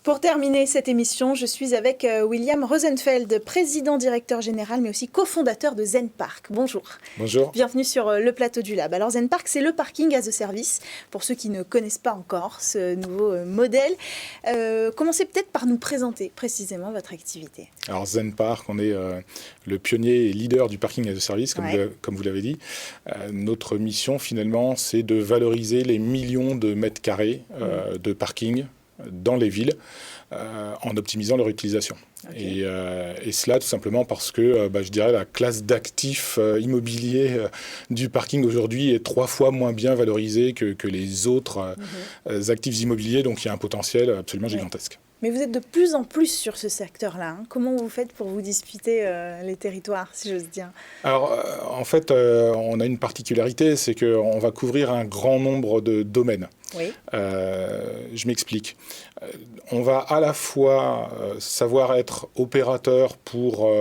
Pour terminer cette émission, je suis avec William Rosenfeld, président directeur général, mais aussi cofondateur de ZenPark. Bonjour. Bonjour. Bienvenue sur le plateau du Lab. Alors ZenPark, c'est le parking as a service, pour ceux qui ne connaissent pas encore ce nouveau modèle. Commencez peut-être par nous présenter précisément votre activité. Alors ZenPark, on est le pionnier et leader du parking as a service, comme vous l'avez dit. Notre mission, finalement, c'est de valoriser les millions de mètres carrés de parking dans les villes en optimisant leur utilisation. Okay. Et cela tout simplement parce que je dirais la classe d'actifs immobiliers du parking aujourd'hui est 3 fois moins bien valorisée que les autres actifs immobiliers, donc il y a un potentiel absolument gigantesque. Mais vous êtes de plus en plus sur ce secteur-là. Comment vous faites pour vous disputer les territoires, si j'ose dire? Alors, en fait, on a une particularité, c'est qu'on va couvrir un grand nombre de domaines. Oui. Je m'explique. On va à la fois savoir être opérateur pour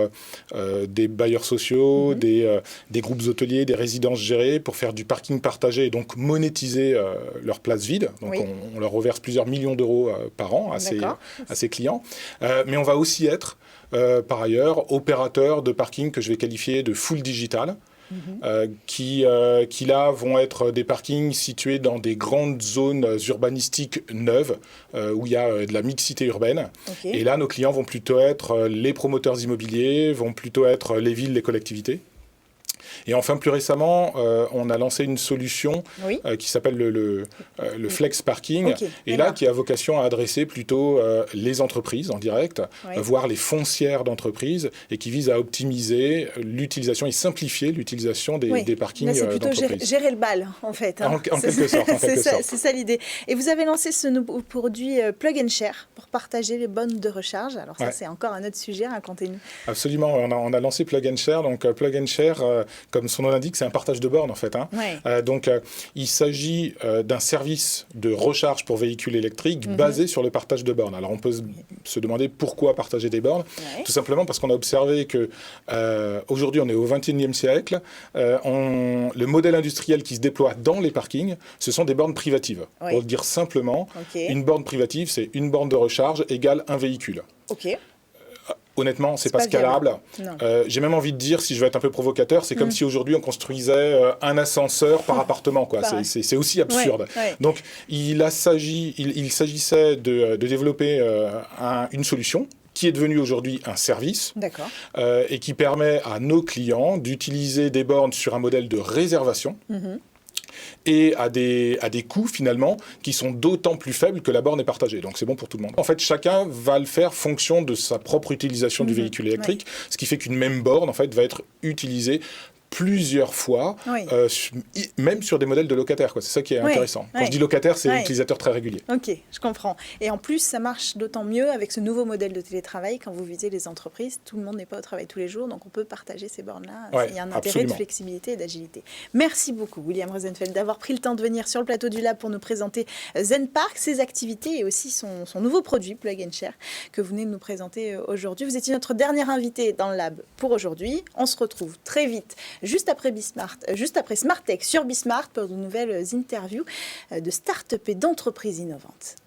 des bailleurs sociaux, des groupes hôteliers, des résidences gérées, pour faire du parking partagé et donc monétiser leurs places vides. Donc on leur reverse plusieurs millions d'euros par an à ces clients. Mais on va aussi être, par ailleurs, opérateur de parking que je vais qualifier de full digital. Qui là vont être des parkings situés dans des grandes zones urbanistiques neuves où il y a de la mixité urbaine. Okay. Et là, nos clients vont plutôt être les promoteurs immobiliers, vont plutôt être les villes, les collectivités. Et enfin, plus récemment, on a lancé une solution qui s'appelle le Flex Parking, et là, qui a vocation à adresser plutôt les entreprises en direct, voire les foncières d'entreprises, et qui vise à optimiser l'utilisation et simplifier l'utilisation des parkings d'entreprises. C'est plutôt gérer le bal, en fait. En quelque sorte. C'est ça l'idée. Et vous avez lancé ce nouveau produit Plug and Share pour partager les bornes de recharge. Alors ça, c'est encore un autre sujet, racontez-nous. Absolument, on a lancé Plug and Share. Donc Plug and Share, comme son nom l'indique, c'est un partage de bornes en fait. Donc il s'agit d'un service de recharge pour véhicules électriques basé sur le partage de bornes. Alors on peut se demander pourquoi partager des bornes. Tout simplement parce qu'on a observé que aujourd'hui on est au XXIe siècle. Le modèle industriel qui se déploie dans les parkings, ce sont des bornes privatives. Pour le dire simplement, une borne privative, c'est une borne de recharge égale un véhicule. Honnêtement, c'est pas scalable. J'ai même envie de dire, si je veux être un peu provocateur, c'est comme si aujourd'hui on construisait un ascenseur par appartement. C'est aussi absurde. Donc, il s'agissait de développer une solution qui est devenu aujourd'hui un service et qui permet à nos clients d'utiliser des bornes sur un modèle de réservation. Et à des coûts, finalement, qui sont d'autant plus faibles que la borne est partagée. Donc, c'est bon pour tout le monde. En fait, chacun va le faire fonction de sa propre utilisation du véhicule électrique, ce qui fait qu'une même borne, en fait, va être utilisée plusieurs fois, même sur des modèles de locataires. C'est ça qui est intéressant. Quand je dis locataire, c'est utilisateur très régulier. Ok, je comprends. Et en plus, ça marche d'autant mieux avec ce nouveau modèle de télétravail. Quand vous visez les entreprises, tout le monde n'est pas au travail tous les jours, donc on peut partager ces bornes-là. Il y a un intérêt de flexibilité et d'agilité. Merci beaucoup, William Rosenfeld, d'avoir pris le temps de venir sur le plateau du Lab pour nous présenter ZenPark, ses activités et aussi son nouveau produit, Plug and Share, que vous venez de nous présenter aujourd'hui. Vous étiez notre dernier invité dans le Lab pour aujourd'hui. On se retrouve très vite juste après Smart Tech sur Bismart pour de nouvelles interviews de start-up et d'entreprises innovantes.